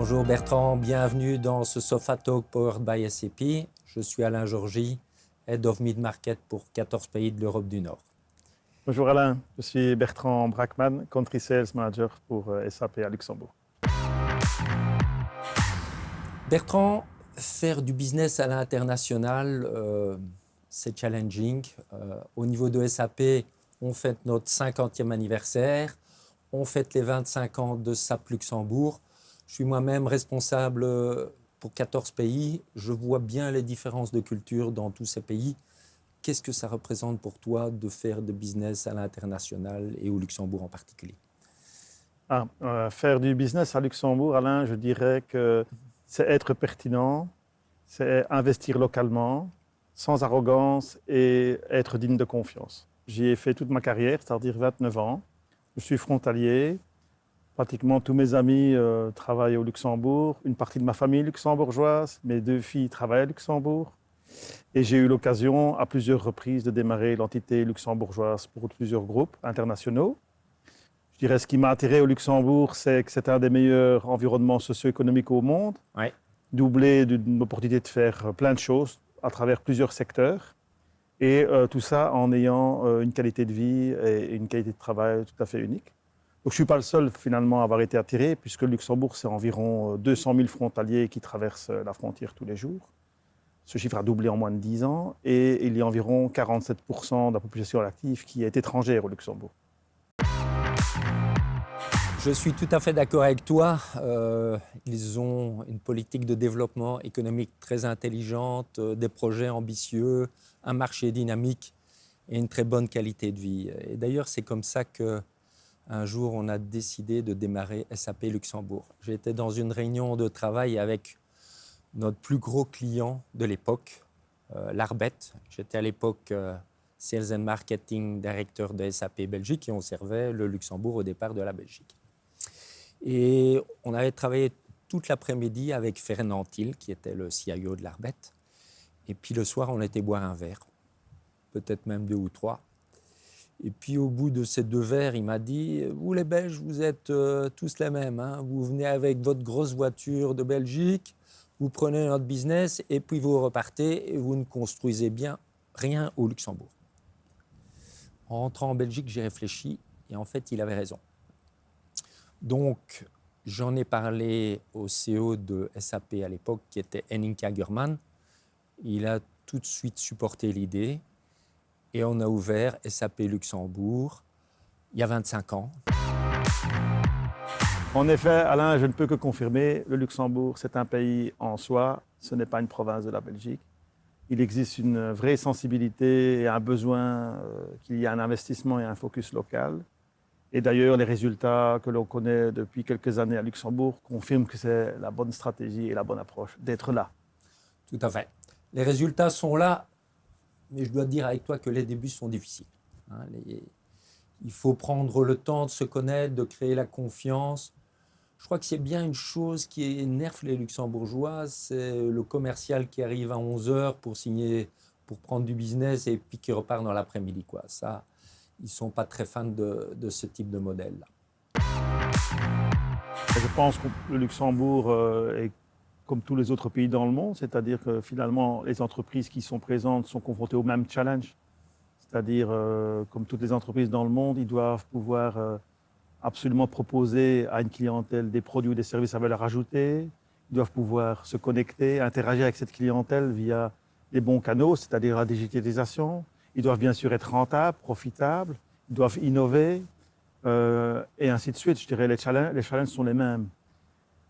Bonjour Bertrand, bienvenue dans ce Sofa Talk Powered by SAP. Je suis Alain Georgi, Head of Mid-Market pour 14 pays de l'Europe du Nord. Bonjour Alain, je suis Bertrand Brackman, Country Sales Manager pour SAP à Luxembourg. Bertrand, faire du business à l'international, c'est challenging. Au niveau de SAP, on fête notre 50e anniversaire, on fête les 25 ans de SAP Luxembourg. Je suis moi-même responsable pour 14 pays. Je vois bien les différences de culture dans tous ces pays. Qu'est-ce que ça représente pour toi de faire de business à l'international et au Luxembourg en particulier? Faire du business à Luxembourg, Alain, je dirais que c'est être pertinent, c'est investir localement, sans arrogance et être digne de confiance. J'y ai fait toute ma carrière, c'est-à-dire 29 ans. Je suis frontalier. Pratiquement tous mes amis travaillent au Luxembourg. Une partie de ma famille luxembourgeoise, mes 2 filles travaillent à Luxembourg. Et j'ai eu l'occasion à plusieurs reprises de démarrer l'entité luxembourgeoise pour plusieurs groupes internationaux. Je dirais ce qui m'a attiré au Luxembourg, c'est que c'est un des meilleurs environnements socio-économiques au monde, Ouais. doublé d'une opportunité de faire plein de choses à travers plusieurs secteurs. Et tout ça en ayant une qualité de vie et une qualité de travail tout à fait unique. Donc je ne suis pas le seul finalement à avoir été attiré, puisque le Luxembourg, c'est environ 200 000 frontaliers qui traversent la frontière tous les jours. Ce chiffre a doublé en moins de 10 ans et il y a environ 47% de la population active qui est étrangère au Luxembourg. Je suis tout à fait d'accord avec toi. Ils ont une politique de développement économique très intelligente, des projets ambitieux, un marché dynamique et une très bonne qualité de vie. Et d'ailleurs, c'est comme ça qu'un jour, on a décidé de démarrer SAP Luxembourg. J'étais dans une réunion de travail avec notre plus gros client de l'époque, l'Arbet. J'étais à l'époque Sales and Marketing Director de SAP Belgique et on servait le Luxembourg au départ de la Belgique. Et on avait travaillé toute l'après-midi avec Fernand Thiel, qui était le CIO de l'Arbet. Et puis le soir, on était boire un verre, peut-être même 2 ou 3. Et puis au bout de ces 2 verres, il m'a dit « Vous les Belges, vous êtes tous les mêmes. Hein. Vous venez avec votre grosse voiture de Belgique, vous prenez notre business et puis vous repartez et vous ne construisez bien rien au Luxembourg. » En rentrant en Belgique, j'ai réfléchi et en fait, il avait raison. Donc, j'en ai parlé au CEO de SAP à l'époque, qui était Henning Kagerman. Il a tout de suite supporté l'idée et on a ouvert SAP Luxembourg il y a 25 ans. En effet, Alain, je ne peux que confirmer, le Luxembourg, c'est un pays en soi, ce n'est pas une province de la Belgique. Il existe une vraie sensibilité et un besoin qu'il y ait un investissement et un focus local. Et d'ailleurs, les résultats que l'on connaît depuis quelques années à Luxembourg confirment que c'est la bonne stratégie et la bonne approche d'être là. Tout à fait. Les résultats sont là, mais je dois dire avec toi que les débuts sont difficiles. Il faut prendre le temps de se connaître, de créer la confiance. Je crois que c'est bien une chose qui énerve les Luxembourgeois, c'est le commercial qui arrive à 11h pour signer, pour prendre du business et puis qui repart dans l'après-midi. Ça, ils ne sont pas très fans de ce type de modèle-là. Je pense que le Luxembourg est comme tous les autres pays dans le monde, c'est-à-dire que finalement, les entreprises qui sont présentes sont confrontées au même challenge. C'est-à-dire, comme toutes les entreprises dans le monde, ils doivent pouvoir absolument proposer à une clientèle des produits ou des services à valeur ajoutée. Ils doivent pouvoir se connecter, interagir avec cette clientèle via les bons canaux, c'est-à-dire la digitalisation. Ils doivent bien sûr être rentables, profitables. Ils doivent innover et ainsi de suite. Je dirais les challenges sont les mêmes.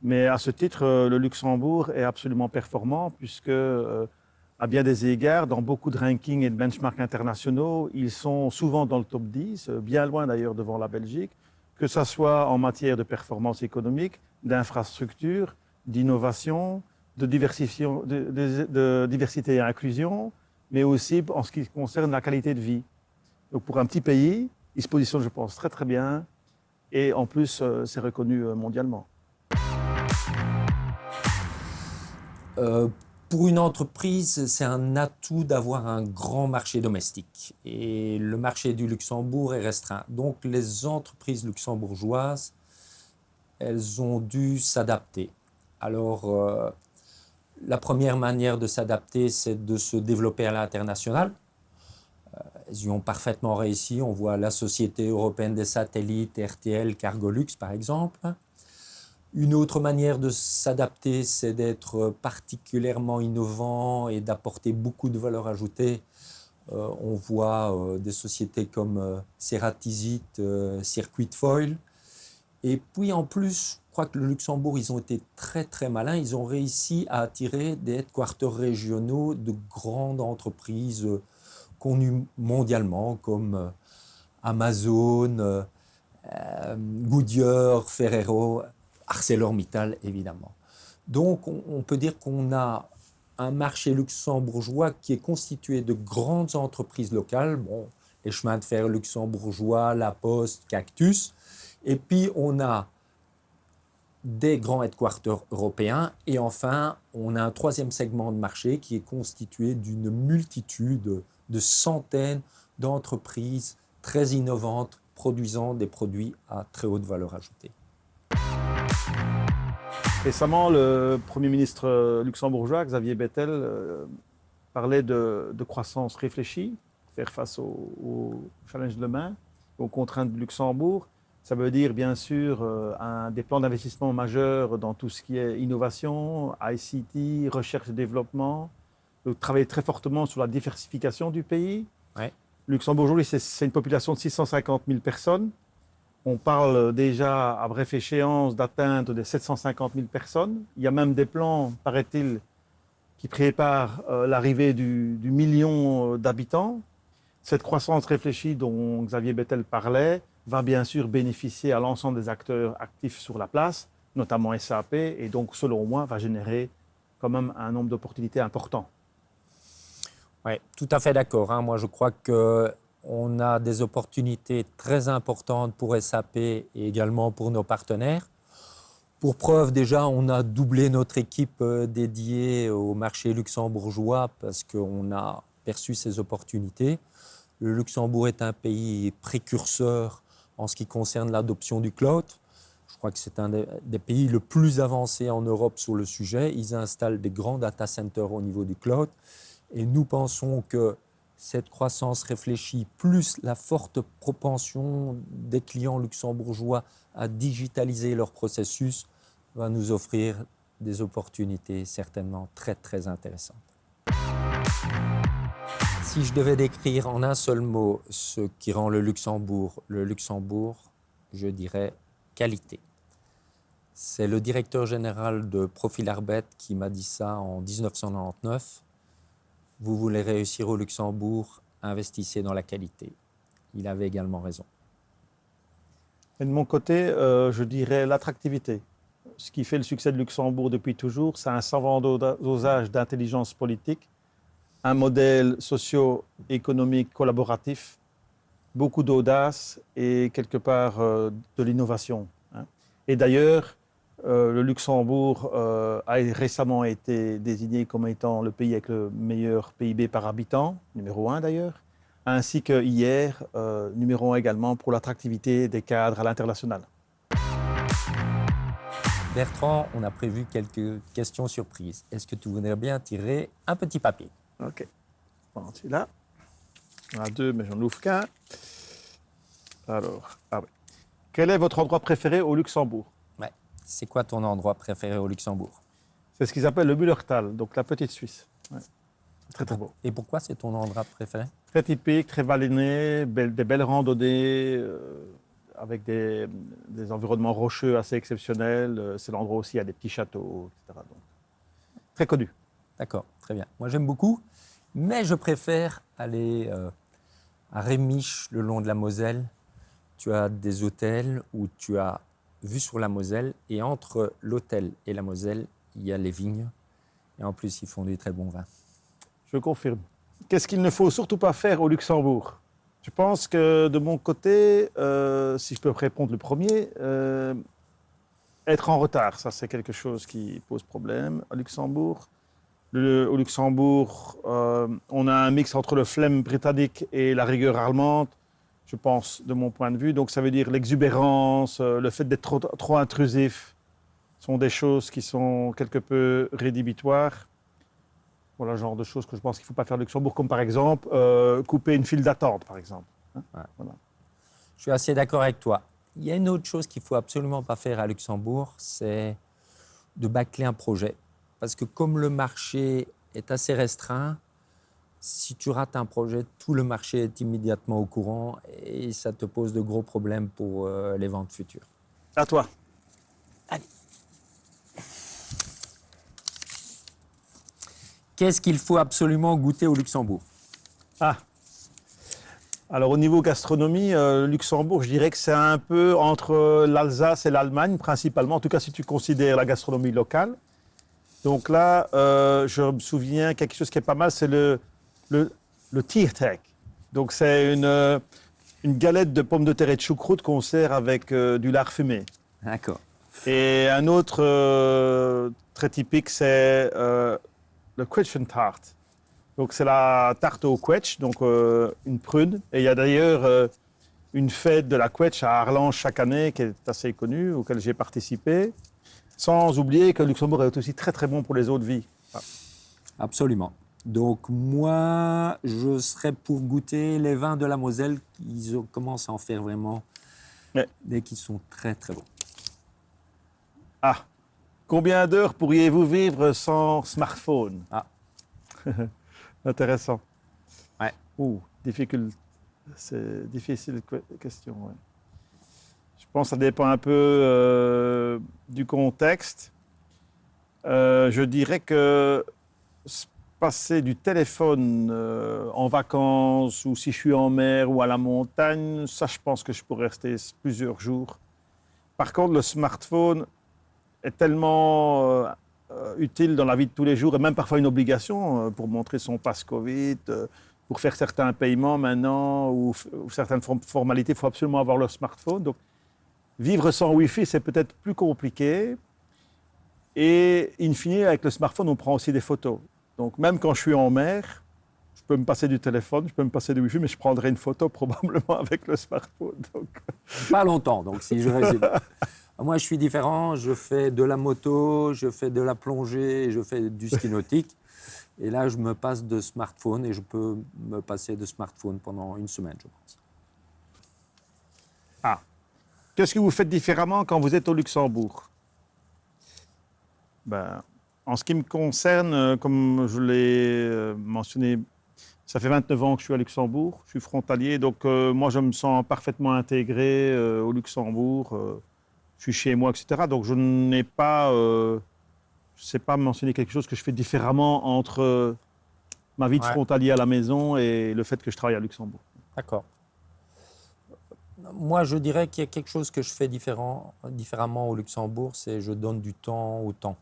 Mais à ce titre, le Luxembourg est absolument performant puisque, à bien des égards, dans beaucoup de rankings et de benchmarks internationaux, ils sont souvent dans le top 10, bien loin d'ailleurs devant la Belgique, que ce soit en matière de performance économique, d'infrastructure, d'innovation, de diversité et inclusion, mais aussi en ce qui concerne la qualité de vie. Donc pour un petit pays, il se positionne, je pense, très très bien et en plus, c'est reconnu mondialement. Pour une entreprise, c'est un atout d'avoir un grand marché domestique. Et le marché du Luxembourg est restreint. Donc les entreprises luxembourgeoises, elles ont dû s'adapter. Alors, la première manière de s'adapter, c'est de se développer à l'international. Ils y ont parfaitement réussi. On voit la Société européenne des satellites, RTL, Cargolux, par exemple. Une autre manière de s'adapter, c'est d'être particulièrement innovant et d'apporter beaucoup de valeur ajoutée. On voit des sociétés comme Ceratizit, Circuitfoil. Et puis en plus, je crois que le Luxembourg, ils ont été très très malins. Ils ont réussi à attirer des headquarters régionaux de grandes entreprises connues mondialement comme Amazon, Goodyear, Ferrero, ArcelorMittal évidemment. Donc on peut dire qu'on a un marché luxembourgeois qui est constitué de grandes entreprises locales, bon, les chemins de fer luxembourgeois, La Poste, Cactus, et puis on a des grands headquarters européens, et enfin on a un troisième segment de marché qui est constitué d'une multitude de centaines d'entreprises très innovantes produisant des produits à très haute valeur ajoutée. Récemment, le Premier ministre luxembourgeois, Xavier Bettel, parlait de croissance réfléchie, faire face aux challenges de demain, aux contraintes de Luxembourg. Ça veut dire, bien sûr, des plans d'investissement majeurs dans tout ce qui est innovation, ICT, recherche et développement. Donc, travailler très fortement sur la diversification du pays. Ouais. Luxembourg, aujourd'hui, c'est une population de 650 000 personnes. On parle déjà, à bref échéance, d'atteindre des 750 000 personnes. Il y a même des plans, paraît-il, qui préparent l'arrivée du million d'habitants. Cette croissance réfléchie dont Xavier Bettel parlait va bien sûr bénéficier à l'ensemble des acteurs actifs sur la place, notamment SAP, et donc, selon moi, va générer quand même un nombre d'opportunités important. Oui, tout à fait d'accord. Moi, je crois qu'on a des opportunités très importantes pour SAP et également pour nos partenaires. Pour preuve, déjà, on a doublé notre équipe dédiée au marché luxembourgeois parce qu'on a perçu ces opportunités. Le Luxembourg est un pays précurseur en ce qui concerne l'adoption du cloud. Je crois que c'est un des pays le plus avancés en Europe sur le sujet. Ils installent des grands data centers au niveau du cloud. Et nous pensons que cette croissance réfléchie, plus la forte propension des clients luxembourgeois à digitaliser leur processus, va nous offrir des opportunités certainement très, très intéressantes. Si je devais décrire en un seul mot ce qui rend le Luxembourg, je dirais qualité. C'est le directeur général de Profilarbeit qui m'a dit ça en 1999. Vous voulez réussir au Luxembourg, investissez dans la qualité. Il avait également raison. Et de mon côté, je dirais l'attractivité. Ce qui fait le succès de Luxembourg depuis toujours, c'est un savant dosage d'intelligence politique, un modèle socio-économique collaboratif, beaucoup d'audace et quelque part de l'innovation. Et d'ailleurs, le Luxembourg a récemment été désigné comme étant le pays avec le meilleur PIB par habitant, numéro 1 d'ailleurs, ainsi que hier, numéro 1 également pour l'attractivité des cadres à l'international. Bertrand, on a prévu quelques questions surprises. Est-ce que tu voudrais bien tirer un petit papier? Ok. Bon, celui-là. J'en ai deux, mais j'en ouvre qu'un. Alors, oui. Quel est votre endroit préféré au Luxembourg? Ouais. C'est quoi ton endroit préféré au Luxembourg? C'est ce qu'ils appellent le Mullertal, donc la petite Suisse. Ouais. Très, très beau. Et pourquoi c'est ton endroit préféré? Très typique, très vallonné, des belles randonnées, avec des environnements rocheux assez exceptionnels. C'est l'endroit aussi où il y a des petits châteaux, etc. Donc, très connu. D'accord, très bien. Moi, j'aime beaucoup, mais je préfère aller à Rémiche, le long de la Moselle. Tu as des hôtels où tu as vue sur la Moselle, et entre l'hôtel et la Moselle, il y a les vignes. Et en plus, ils font du très bon vin. Je confirme. Qu'est-ce qu'il ne faut surtout pas faire au Luxembourg? Je pense que de mon côté, si je peux répondre le premier, être en retard, ça c'est quelque chose qui pose problème à Luxembourg. Au Luxembourg, on a un mix entre le flemme britannique et la rigueur allemande, je pense, de mon point de vue. Donc ça veut dire l'exubérance, le fait d'être trop intrusif. sont des choses qui sont quelque peu rédhibitoires. Voilà le genre de choses que je pense qu'il ne faut pas faire au Luxembourg, comme par exemple couper une file d'attente, par exemple. Hein. Ouais. Voilà. Je suis assez d'accord avec toi. Il y a une autre chose qu'il ne faut absolument pas faire à Luxembourg, c'est de bâcler un projet. Parce que comme le marché est assez restreint, si tu rates un projet, tout le marché est immédiatement au courant et ça te pose de gros problèmes pour les ventes futures. À toi. Allez. Qu'est-ce qu'il faut absolument goûter au Luxembourg? Ah. Alors au niveau gastronomie, Luxembourg, je dirais que c'est un peu entre l'Alsace et l'Allemagne, principalement, en tout cas si tu considères la gastronomie locale. Donc là, je me souviens, quelque chose qui est pas mal, c'est le Tierteig. Donc c'est une galette de pommes de terre et de choucroute qu'on sert avec du lard fumé. D'accord. Et un autre très typique, c'est le Quetschentart. Donc c'est la tarte au quetch, donc une prune. Et il y a d'ailleurs une fête de la quetch à Arlange chaque année qui est assez connue, auquel j'ai participé. Sans oublier que le Luxembourg est aussi très très bon pour les eaux de vie. Ah. Absolument. Donc moi, je serais pour goûter les vins de la Moselle. Ils commencent à en faire vraiment des qui sont très très bons. Ah, combien d'heures pourriez-vous vivre sans smartphone? Ah. Intéressant. Ouais. C'est difficile question. Ouais. Je pense que ça dépend un peu du contexte. Je dirais que passer du téléphone en vacances ou si je suis en mer ou à la montagne, ça je pense que je pourrais rester plusieurs jours. Par contre, le smartphone est tellement utile dans la vie de tous les jours et même parfois une obligation pour montrer son passe Covid, pour faire certains paiements maintenant ou certaines formalités, il faut absolument avoir leur smartphone. Donc, vivre sans Wi-Fi, c'est peut-être plus compliqué. Et in fine, avec le smartphone, on prend aussi des photos. Donc, même quand je suis en mer, je peux me passer du téléphone, je peux me passer du Wi-Fi, mais je prendrai une photo probablement avec le smartphone. Donc... Pas longtemps, donc si je résume. Moi, je suis différent. Je fais de la moto, je fais de la plongée, je fais du ski nautique. Et là, je me passe de smartphone et je peux me passer de smartphone pendant une semaine, je pense. Ah. Qu'est-ce que vous faites différemment quand vous êtes au Luxembourg? Ben, en ce qui me concerne, comme je l'ai mentionné, ça fait 29 ans que je suis à Luxembourg. Je suis frontalier, donc moi, je me sens parfaitement intégré au Luxembourg. Je suis chez moi, etc. Donc, je n'ai pas... je ne sais pas mentionner quelque chose que je fais différemment entre ma vie de frontalier à la maison et le fait que je travaille à Luxembourg. D'accord. Moi, je dirais qu'il y a quelque chose que je fais différemment au Luxembourg, c'est je donne du temps au temps.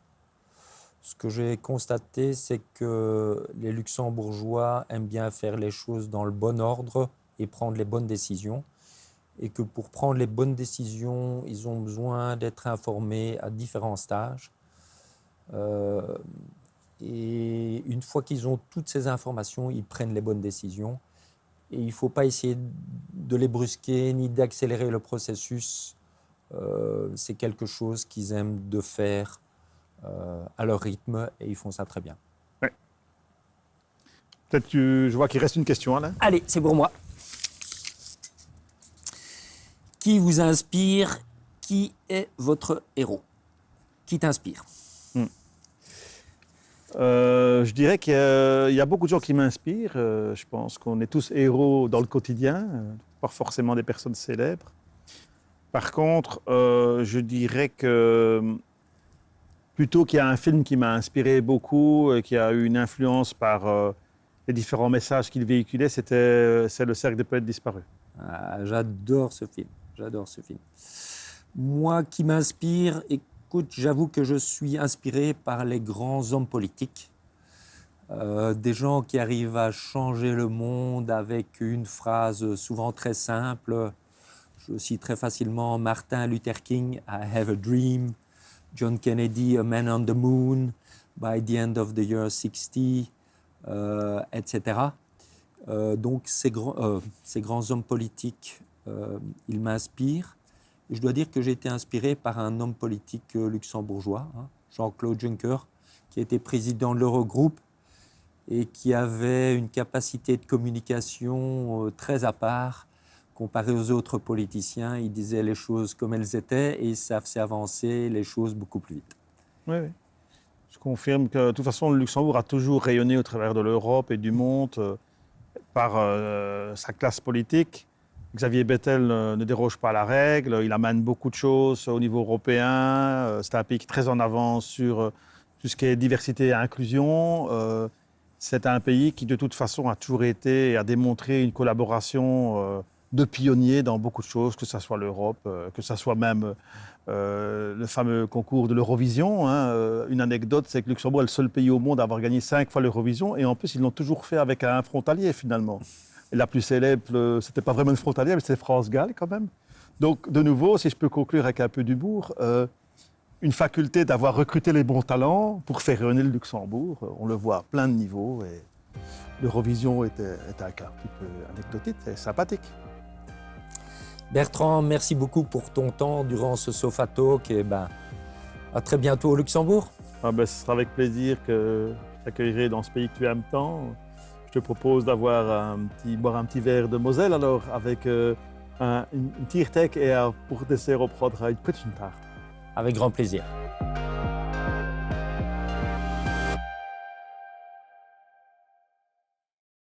Ce que j'ai constaté, c'est que les Luxembourgeois aiment bien faire les choses dans le bon ordre et prendre les bonnes décisions. Et que pour prendre les bonnes décisions, ils ont besoin d'être informés à différents stages. Et une fois qu'ils ont toutes ces informations, ils prennent les bonnes décisions. Et il ne faut pas essayer de les brusquer ni d'accélérer le processus. C'est quelque chose qu'ils aiment de faire à leur rythme et ils font ça très bien. Ouais. Peut-être je vois qu'il reste une question, Alain. Allez, c'est pour moi. Qui vous inspire? Qui est votre héros? Qui t'inspire? Je dirais qu'il y a beaucoup de gens qui m'inspirent. Je pense qu'on est tous héros dans le quotidien, pas forcément des personnes célèbres. Par contre, je dirais que plutôt qu'il y a un film qui m'a inspiré beaucoup, qui a eu une influence par les différents messages qu'il véhiculait, c'est Le Cercle des Poètes Disparus. Ah, j'adore ce film. J'adore ce film. Moi, qui m'inspire, écoute, j'avoue que je suis inspiré par les grands hommes politiques. Des gens qui arrivent à changer le monde avec une phrase souvent très simple. Je cite très facilement Martin Luther King, I have a dream. John Kennedy, A Man on the Moon, By the End of the Year 60, etc. Donc ces grands hommes politiques, ils m'inspirent. Et je dois dire que j'ai été inspiré par un homme politique luxembourgeois, Jean-Claude Juncker, qui était président de l'Eurogroupe et qui avait une capacité de communication très à part. Comparé aux autres politiciens, il disait les choses comme elles étaient et ça faisait avancer les choses beaucoup plus vite. Oui, oui. Je confirme que de toute façon, le Luxembourg a toujours rayonné au travers de l'Europe et du monde par sa classe politique. Xavier Bettel ne déroge pas à la règle, il amène beaucoup de choses au niveau européen. C'est un pays qui est très en avance sur tout ce qui est diversité et inclusion. C'est un pays qui, de toute façon, a toujours été et a démontré une collaboration de pionniers dans beaucoup de choses, que ce soit l'Europe, que ce soit même le fameux concours de l'Eurovision. Une anecdote, c'est que Luxembourg est le seul pays au monde à avoir gagné 5 fois l'Eurovision, et en plus, ils l'ont toujours fait avec un frontalier, finalement. Et la plus célèbre, c'était pas vraiment une frontalière, mais c'était France Gall, quand même. Donc, de nouveau, si je peux conclure avec un peu d'humour, une faculté d'avoir recruté les bons talents pour faire rayonner le Luxembourg. On le voit à plein de niveaux, et l'Eurovision était un cas un petit peu anecdotique et sympathique. Bertrand, merci beaucoup pour ton temps durant ce Sofa Talk et à très bientôt au Luxembourg. Ce sera avec plaisir que je t'accueillerai dans ce pays que tu aimes tant. Je te propose boire un petit verre de Moselle alors avec une tiertek et pour dessert au prendre une petite tarte. Avec grand plaisir.